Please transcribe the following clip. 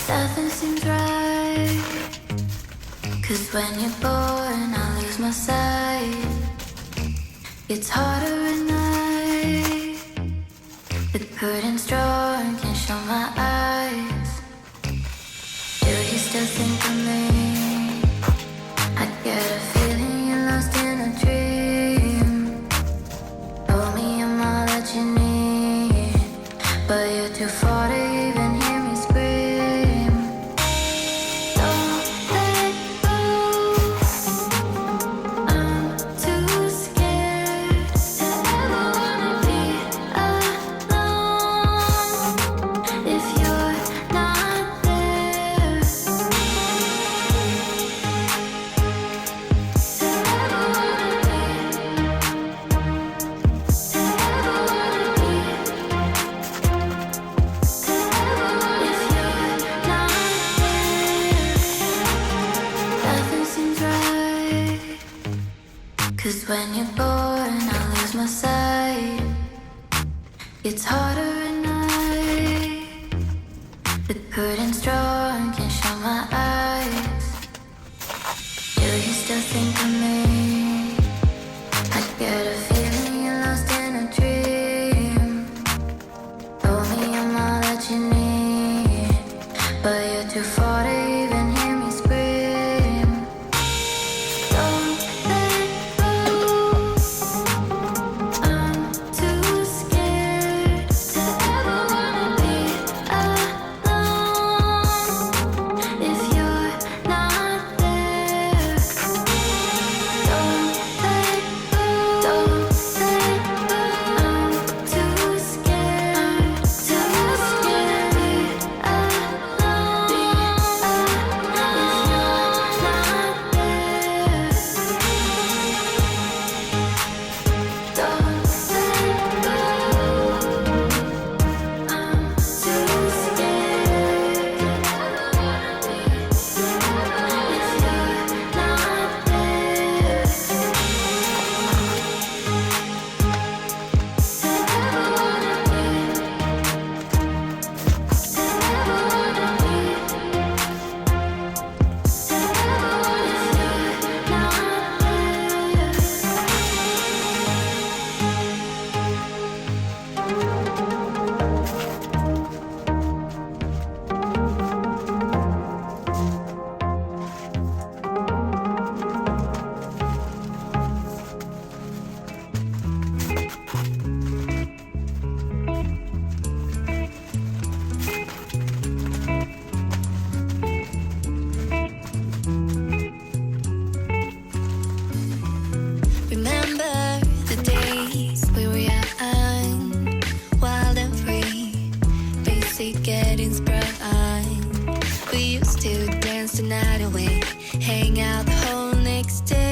Nothing seems right. 'Cause when you're born, I lose my sight. It's harder at night. The curtain's drawn, can't show my eyes. Do you still think of me? I get a feeling you're lost in a dream. Told me I'm all that you need, but you're too far to even hear me scream. Don't let go. I'm too scared to ever wanna be alone. If you're not there, to ever wanna be, to ever wanna be, if you're not there, nothing seems right. 'Cause when you're born, I lose my sight. It's harder at night. The curtain's drawn, can't show my eyes. Do you still think of me? I get a feeling you're lost in a dream. Told me I'm all that you need, but you're too far to even hear me scream. Don't let go. I'm too scared to ever wanna be alone. If you're not there, don't let go. Don't let go. I'm too scared to be alone. If you're not there, don't let go. I'm too scared to ever wanna be. If you're not there, to ever wanna be, to ever wanna be, if remember the days we were young, wild and free, basic getting sprung. We used to dance the night away, hang out the whole next day.